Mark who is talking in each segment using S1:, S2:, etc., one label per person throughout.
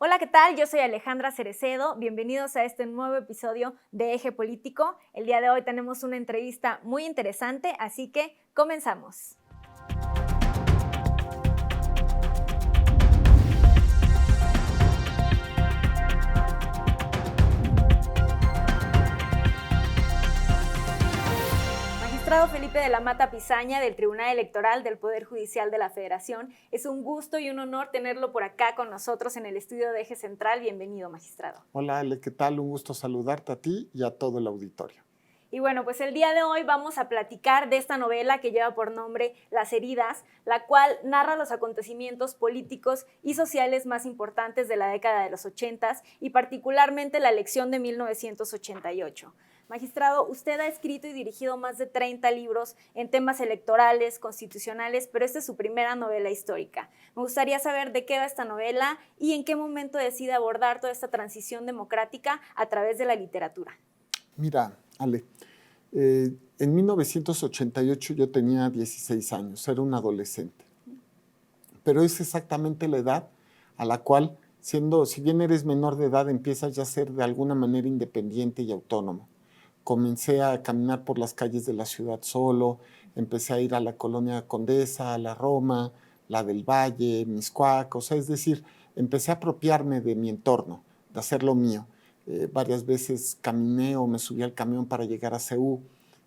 S1: Hola, ¿qué tal? Yo soy Alejandra Cerecedo. Bienvenidos a este nuevo episodio de Eje Político. El día de hoy tenemos una entrevista muy interesante, así que comenzamos. Magistrado Felipe de la Mata Pizaña del Tribunal Electoral del Poder Judicial de la Federación, es un gusto y un honor tenerlo por acá con nosotros en el estudio de Eje Central. Bienvenido, magistrado.
S2: Hola Ale, ¿qué tal? Un gusto saludarte a ti y a todo el auditorio.
S1: Y bueno, pues el día de hoy vamos a platicar de esta novela que lleva por nombre Las heridas, la cual narra los acontecimientos políticos y sociales más importantes de la década de los 80 y particularmente la elección de 1988. Magistrado, usted ha escrito y dirigido más de 30 libros en temas electorales, constitucionales, pero esta es su primera novela histórica. Me gustaría saber de qué va esta novela y en qué momento decide abordar toda esta transición democrática a través de la literatura.
S2: Mira, Ale, en 1988 yo tenía 16 años, era un adolescente, pero es exactamente la edad a la cual, si bien eres menor de edad, empiezas ya a ser de alguna manera independiente y autónomo. Comencé a caminar por las calles de la ciudad solo, empecé a ir a la colonia Condesa, a la Roma, la del Valle, Mixcoac, o sea, es decir, empecé a apropiarme de mi entorno, de hacer lo mío. Varias veces caminé o me subí al camión para llegar a CEU.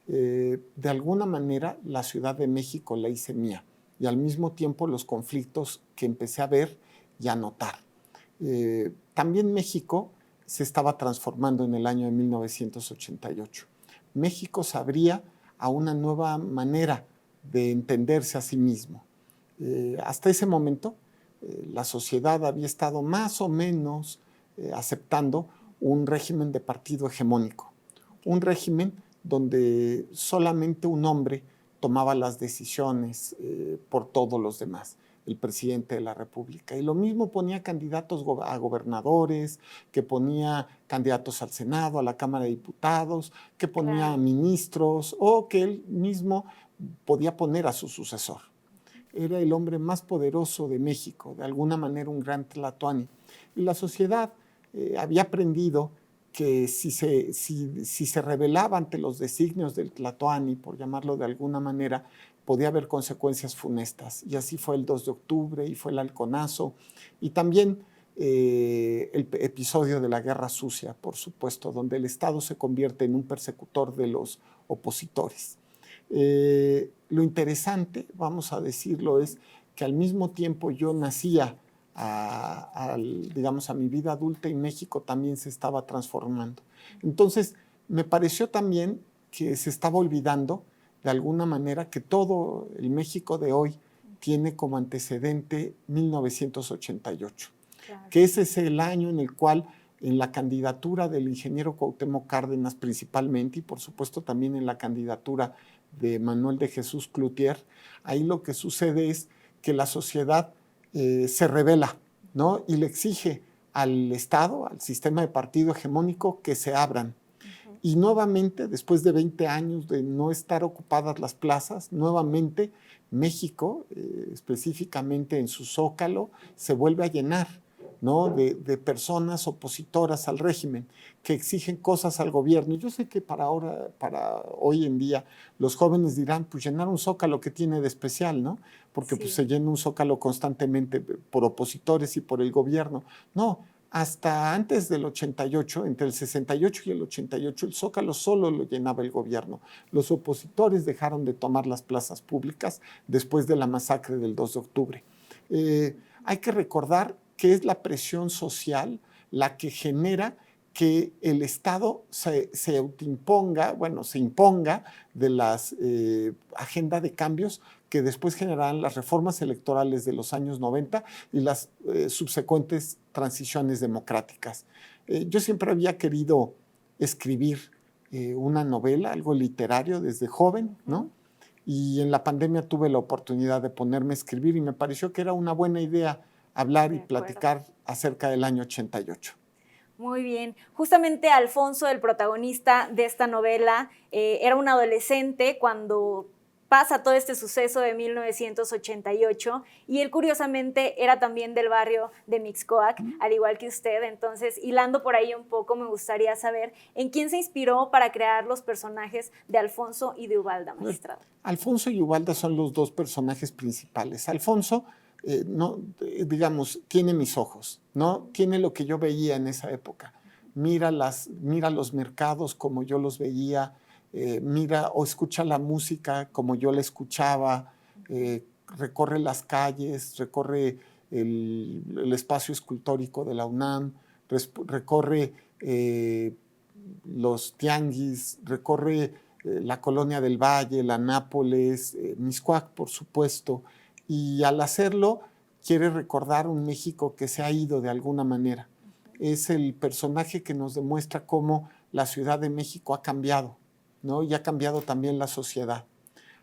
S2: De alguna manera la Ciudad de México la hice mía y al mismo tiempo los conflictos que empecé a ver y a notar. También México se estaba transformando en el año de 1988. México se abría a una nueva manera de entenderse a sí mismo. Hasta ese momento, la sociedad había estado más o menos aceptando un régimen de partido hegemónico, un régimen donde solamente un hombre tomaba las decisiones por todos los demás, el presidente de la República. Y lo mismo ponía candidatos a gobernadores, que ponía candidatos al Senado, a la Cámara de Diputados, que ponía
S1: Claro.
S2: ministros o que él mismo podía poner a su sucesor. Era el hombre más poderoso de México, de alguna manera un gran tlatoani. Y la sociedad había aprendido que si se rebelaba ante los designios del tlatoani, por llamarlo de alguna manera, podía haber consecuencias funestas. Y así fue el 2 de octubre y fue el halconazo. Y también el episodio de la Guerra Sucia, por supuesto, donde el Estado se convierte en un persecutor de los opositores. Lo interesante, vamos a decirlo, es que al mismo tiempo yo nacía digamos, a mi vida adulta y México también se estaba transformando. Entonces, me pareció también que se estaba olvidando de alguna manera que todo el México de hoy tiene como antecedente 1988,
S1: Claro.
S2: que ese es el año en el cual en la candidatura del ingeniero Cuauhtémoc Cárdenas principalmente y por supuesto también en la candidatura de Manuel de Jesús Cloutier, ahí lo que sucede es que la sociedad se revela, ¿no? Y le exige al Estado, al sistema de partido hegemónico, que se abran. Y nuevamente, después de 20 años de no estar ocupadas las plazas, nuevamente México, específicamente en su zócalo, se vuelve a llenar, ¿no? de personas opositoras al régimen, que exigen cosas al gobierno. Yo sé que para hoy en día, los jóvenes dirán, pues llenar un zócalo, ¿qué tiene de especial, no? Porque pues, se llena un zócalo constantemente por opositores y por el gobierno. No, hasta antes del 88, entre el 68 y el 88, el Zócalo solo lo llenaba el gobierno. Los opositores dejaron de tomar las plazas públicas después de la masacre del 2 de octubre. Hay que recordar que es la presión social la que genera que el Estado se autoimponga, se imponga de las agendas de cambios que después generarán las reformas electorales de los años 90 y las subsecuentes transiciones democráticas. Yo siempre había querido escribir una novela, algo literario desde joven, ¿no? Y en la pandemia tuve la oportunidad de ponerme a escribir y me pareció que era una buena idea hablar y platicar acerca del año 88.
S1: Muy bien. Justamente Alfonso, el protagonista de esta novela, era un adolescente cuando pasa todo este suceso de 1988 y él curiosamente era también del barrio de Mixcoac, al igual que usted. Entonces, hilando por ahí un poco, me gustaría saber en quién se inspiró para crear los personajes de Alfonso y de Ubalda, magistrado.
S2: Alfonso y Ubalda son los dos personajes principales. Alfonso, digamos, tiene mis ojos, ¿no? Tiene lo que yo veía en esa época. Mira los mercados como yo los veía, mira o escucha la música como yo la escuchaba, recorre las calles, recorre el espacio escultórico de la UNAM, recorre los tianguis, recorre la Colonia del Valle, la Nápoles, Mixcoac, por supuesto, y al hacerlo quiere recordar un México que se ha ido de alguna manera. Es el personaje que nos demuestra cómo la Ciudad de México ha cambiado, ¿no? Y ha cambiado también la sociedad.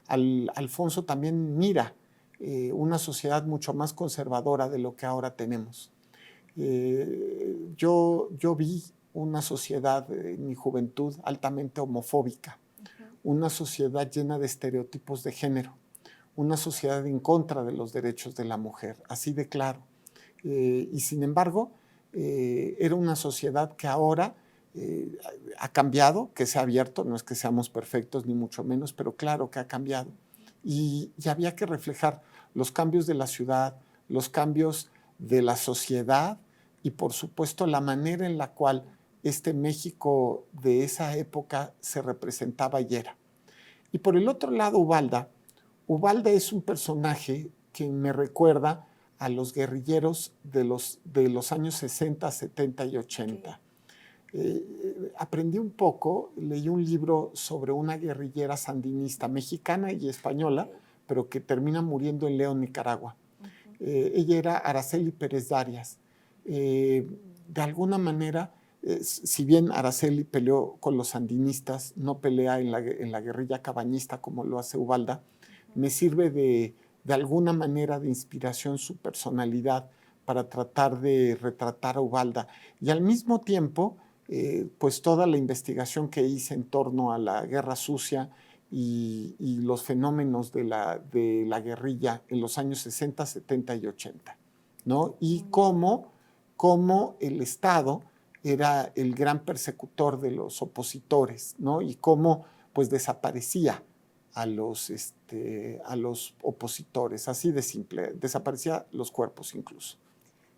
S2: Alfonso también mira una sociedad mucho más conservadora de lo que ahora tenemos. Yo vi una sociedad en mi juventud altamente homofóbica, una sociedad llena de estereotipos de género, una sociedad en contra de los derechos de la mujer, así de claro. Y sin embargo, era una sociedad que ahora ha cambiado, que se ha abierto, no es que seamos perfectos ni mucho menos, pero claro que ha cambiado. Y había que reflejar los cambios de la ciudad, los cambios de la sociedad y por supuesto la manera en la cual este México de esa época se representaba y era. Y por el otro lado, Ubalda es un personaje que me recuerda a los guerrilleros de los años 60, 70 y 80. Aprendí un poco, leí un libro sobre una guerrillera sandinista mexicana y española, pero que termina muriendo en León, Nicaragua. Ella era Araceli Pérez Darias. De alguna manera, si bien Araceli peleó con los sandinistas, no pelea en la guerrilla cabañista como lo hace Ubalda, me sirve de alguna manera de inspiración su personalidad para tratar de retratar a Ubalda. Y al mismo tiempo, pues toda la investigación que hice en torno a la guerra sucia y los fenómenos de la guerrilla en los años 60, 70 y 80, ¿no? Y cómo el Estado era el gran persecutor de los opositores, ¿no? Y cómo pues desaparecía a los opositores, así de simple, desaparecía los cuerpos incluso.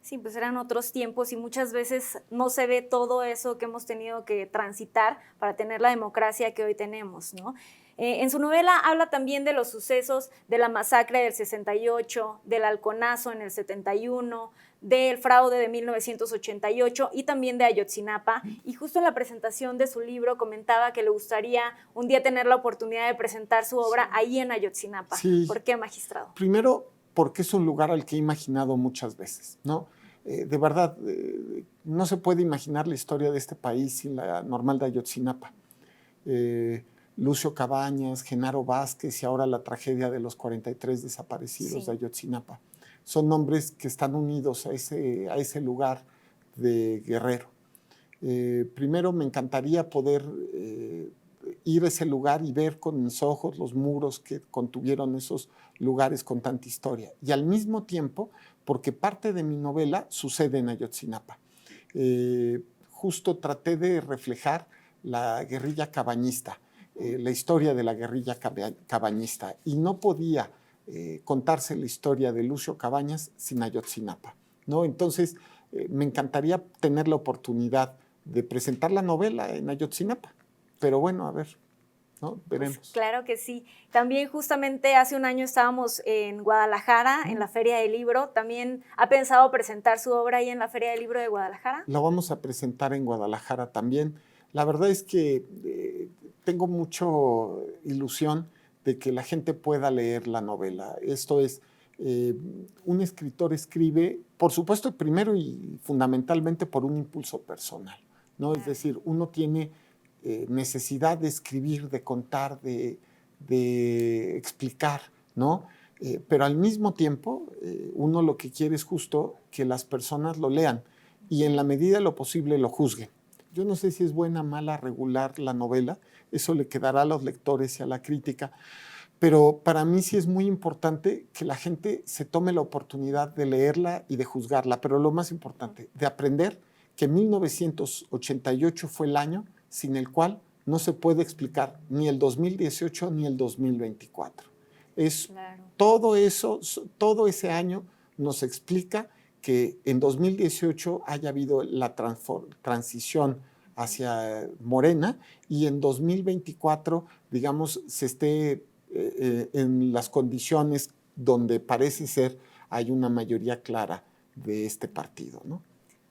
S1: Sí, pues eran otros tiempos y muchas veces no se ve todo eso que hemos tenido que transitar para tener la democracia que hoy tenemos, ¿no? En su novela habla también de los sucesos de la masacre del 68, del halconazo en el 71, del fraude de 1988 y también de Ayotzinapa. Y justo en la presentación de su libro comentaba que le gustaría un día tener la oportunidad de presentar su obra ahí en Ayotzinapa.
S2: Sí.
S1: ¿Por qué, magistrado?
S2: Primero, porque es un lugar al que he imaginado muchas veces, ¿no? De verdad, no se puede imaginar la historia de este país sin la normal de Ayotzinapa. Lucio Cabañas, Genaro Vázquez y ahora la tragedia de los 43 desaparecidos de Ayotzinapa. Son nombres que están unidos a ese lugar de Guerrero. Primero me encantaría poder ir a ese lugar y ver con mis ojos los muros que contuvieron esos lugares con tanta historia. Y al mismo tiempo, porque parte de mi novela sucede en Ayotzinapa. Justo traté de reflejar la guerrilla cabañista, la historia de la guerrilla cabañista, y no podía contarse la historia de Lucio Cabañas sin Ayotzinapa, ¿no? Entonces, me encantaría tener la oportunidad de presentar la novela en Ayotzinapa, pero bueno, a ver, ¿no? Veremos.
S1: Pues claro que sí. También justamente hace un año estábamos en Guadalajara, en la Feria del Libro. ¿También ha pensado presentar su obra ahí en la Feria del Libro de Guadalajara?
S2: La vamos a presentar en Guadalajara también. La verdad es que tengo mucha ilusión de que la gente pueda leer la novela. Esto es, un escritor escribe, por supuesto, primero y fundamentalmente por un impulso personal, ¿no? Es decir, uno tiene necesidad de escribir, de contar, de explicar, ¿no? Pero al mismo tiempo, uno lo que quiere es justo que las personas lo lean y en la medida de lo posible lo juzguen. Yo no sé si es buena, mala, regular la novela, eso le quedará a los lectores y a la crítica, pero para mí sí es muy importante que la gente se tome la oportunidad de leerla y de juzgarla, pero lo más importante, de aprender que 1988 fue el año sin el cual no se puede explicar ni el 2018 ni el 2024.
S1: Claro.
S2: Todo eso, todo ese año nos explica que en 2018 haya habido la transición hacia Morena y en 2024, digamos, se esté en las condiciones donde parece ser hay una mayoría clara de este partido, ¿no?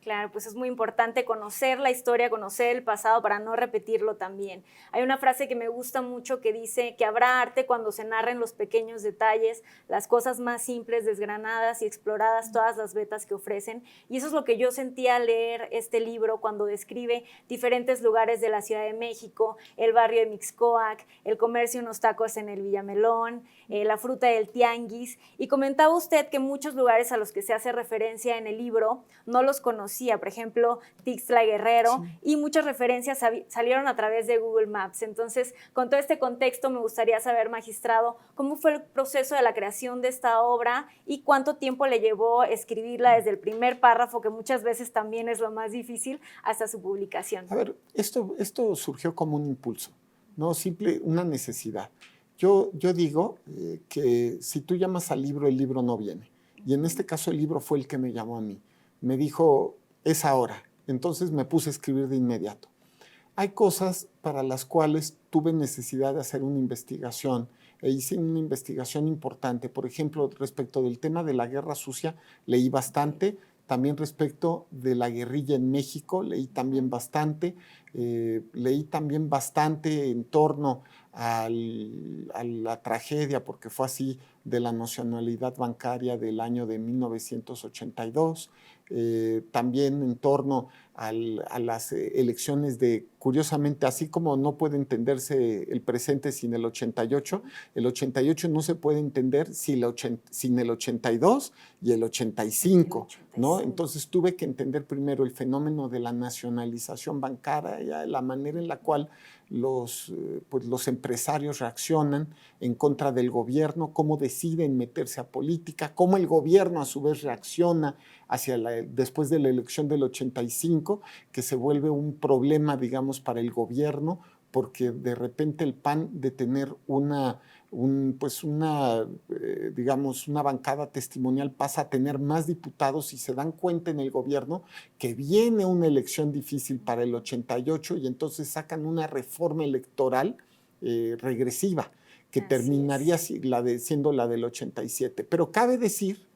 S1: Claro, pues es muy importante conocer la historia, conocer el pasado para no repetirlo también. Hay una frase que me gusta mucho que dice que habrá arte cuando se narren los pequeños detalles, las cosas más simples, desgranadas y exploradas todas las vetas que ofrecen. Y eso es lo que yo sentía al leer este libro cuando describe diferentes lugares de la Ciudad de México, el barrio de Mixcoac, el comercio de unos tacos en el Villamelón, la fruta del tianguis. Y comentaba usted que muchos lugares a los que se hace referencia en el libro no los conocía, por ejemplo, Tixtla Guerrero, sí. Y muchas referencias salieron a través de Google Maps. Entonces, con todo este contexto, me gustaría saber, magistrado, cómo fue el proceso de la creación de esta obra y cuánto tiempo le llevó escribirla desde el primer párrafo, que muchas veces también es lo más difícil, hasta su publicación.
S2: A ver, esto surgió como un impulso, no simple una necesidad. Yo digo que si tú llamas al libro, el libro no viene. Y en este caso el libro fue el que me llamó a mí. Me dijo, es ahora. Entonces me puse a escribir de inmediato. Hay cosas para las cuales tuve necesidad de hacer una investigación e hice una investigación importante. Por ejemplo, respecto del tema de la guerra sucia, leí bastante. También respecto de la guerrilla en México, leí también bastante. Leí también bastante en torno a la tragedia, porque fue así, de la nacionalidad bancaria del año de 1982. También en torno a las elecciones de, curiosamente, así como no puede entenderse el presente sin el 88 no se puede entender sin el 82 y el 85, ¿no? Entonces tuve que entender primero el fenómeno de la nacionalización bancaria, la manera en la cual los empresarios reaccionan en contra del gobierno, cómo deciden meterse a política, cómo el gobierno a su vez reacciona después de la elección del 85, que se vuelve un problema, digamos, para el gobierno, porque de repente el PAN de tener una bancada testimonial pasa a tener más diputados y se dan cuenta en el gobierno que viene una elección difícil para el 88 y entonces sacan una reforma electoral regresiva que terminaría siendo la del 87. Pero cabe decir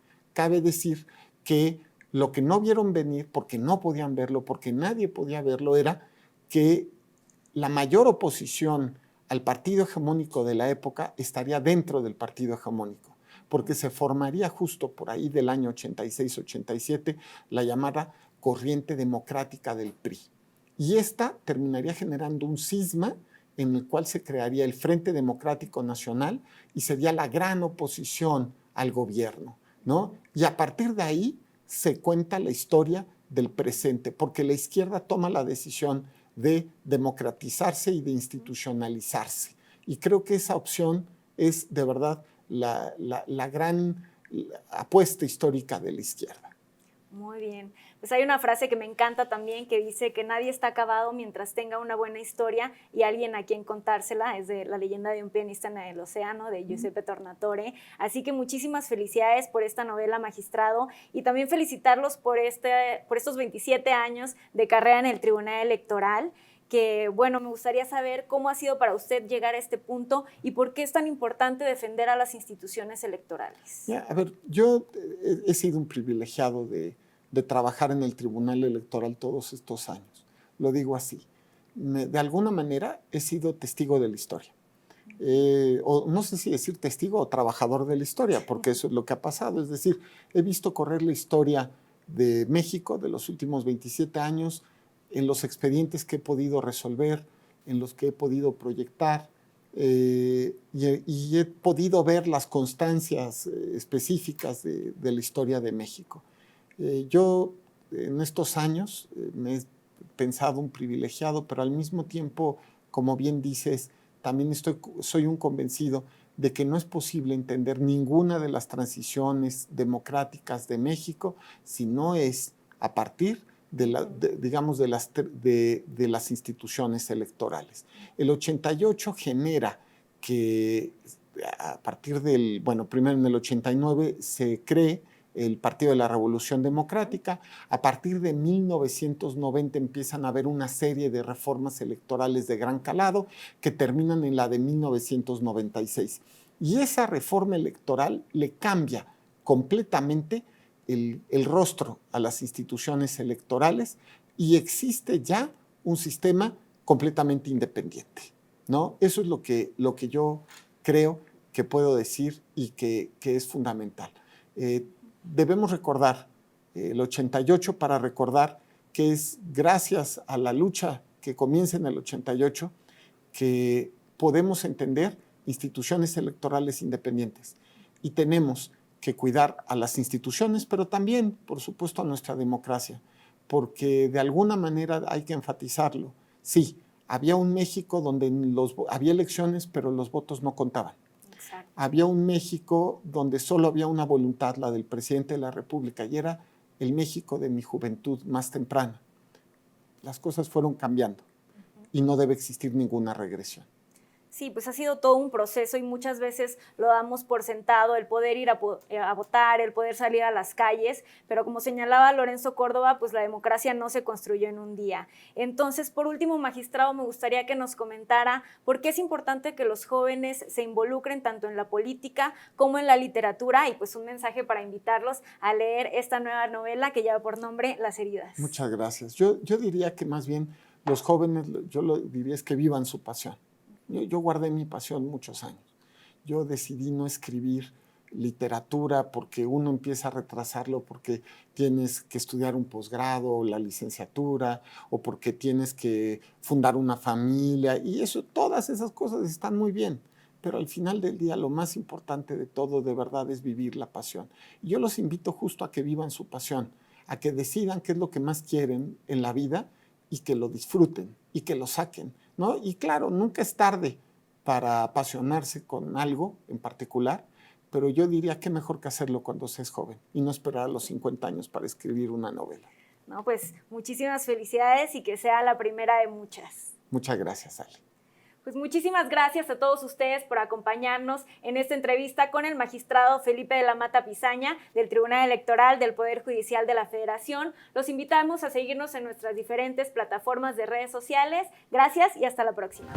S2: que lo que no vieron venir, porque no podían verlo, porque nadie podía verlo, era que la mayor oposición al partido hegemónico de la época estaría dentro del partido hegemónico, porque se formaría justo por ahí del año 86-87 la llamada corriente democrática del PRI. Y esta terminaría generando un cisma en el cual se crearía el Frente Democrático Nacional y sería la gran oposición al gobierno, ¿no? Y a partir de ahí se cuenta la historia del presente, porque la izquierda toma la decisión de democratizarse y de institucionalizarse. Y creo que esa opción es de verdad la gran apuesta histórica de la izquierda.
S1: Muy bien. Pues hay una frase que me encanta también que dice que nadie está acabado mientras tenga una buena historia y alguien a quien contársela. Es de La leyenda de un pianista en el océano, de Giuseppe Tornatore. Así que muchísimas felicidades por esta novela, magistrado, y también felicitarlos por estos 27 años de carrera en el Tribunal Electoral. Que, bueno, me gustaría saber cómo ha sido para usted llegar a este punto y por qué es tan importante defender a las instituciones electorales.
S2: A ver, yo he sido un privilegiado de trabajar en el Tribunal Electoral todos estos años. Lo digo así. De alguna manera he sido testigo de la historia. O no sé si decir testigo o trabajador de la historia, porque eso es lo que ha pasado. Es decir, he visto correr la historia de México de los últimos 27 años en los expedientes que he podido resolver, en los que he podido proyectar, y he podido ver las constancias específicas de la historia de México. Yo en estos años me he pensado un privilegiado, pero al mismo tiempo, como bien dices, también soy un convencido de que no es posible entender ninguna de las transiciones democráticas de México si no es a partir de las instituciones electorales. El 88 genera que a partir primero en el 89 se cree el Partido de la Revolución Democrática. A partir de 1990 empiezan a haber una serie de reformas electorales de gran calado que terminan en la de 1996. Y esa reforma electoral le cambia completamente el rostro a las instituciones electorales y existe ya un sistema completamente independiente, ¿no? Eso es lo que yo creo que puedo decir y que es fundamental. Debemos recordar el 88 para recordar que es gracias a la lucha que comienza en el 88 que podemos entender instituciones electorales independientes y tenemos que cuidar a las instituciones, pero también, por supuesto, a nuestra democracia, porque de alguna manera hay que enfatizarlo. Sí, había un México donde había elecciones, pero los votos no contaban. Exacto. Había un México donde solo había una voluntad, la del presidente de la República, y era el México de mi juventud más temprana. Las cosas fueron cambiando y no debe existir ninguna regresión.
S1: Sí, pues ha sido todo un proceso y muchas veces lo damos por sentado, el poder ir a votar, el poder salir a las calles, pero como señalaba Lorenzo Córdoba, pues la democracia no se construyó en un día. Entonces, por último, magistrado, me gustaría que nos comentara por qué es importante que los jóvenes se involucren tanto en la política como en la literatura y pues un mensaje para invitarlos a leer esta nueva novela que lleva por nombre Las heridas.
S2: Muchas gracias. Yo diría que más bien los jóvenes, yo lo diría es que vivan su pasión. Yo guardé mi pasión muchos años. Yo decidí no escribir literatura porque uno empieza a retrasarlo porque tienes que estudiar un posgrado, la licenciatura, o porque tienes que fundar una familia, y eso, todas esas cosas están muy bien, pero al final del día lo más importante de todo de verdad es vivir la pasión. Y yo los invito justo a que vivan su pasión, a que decidan qué es lo que más quieren en la vida y que lo disfruten y que lo saquen, ¿no? Y claro, nunca es tarde para apasionarse con algo en particular, pero yo diría que mejor que hacerlo cuando se es joven y no esperar a los 50 años para escribir una novela.
S1: No, pues muchísimas felicidades y que sea la primera de muchas.
S2: Muchas gracias, Ale.
S1: Pues muchísimas gracias a todos ustedes por acompañarnos en esta entrevista con el magistrado Felipe de la Mata Pizaña del Tribunal Electoral del Poder Judicial de la Federación. Los invitamos a seguirnos en nuestras diferentes plataformas de redes sociales. Gracias y hasta la próxima.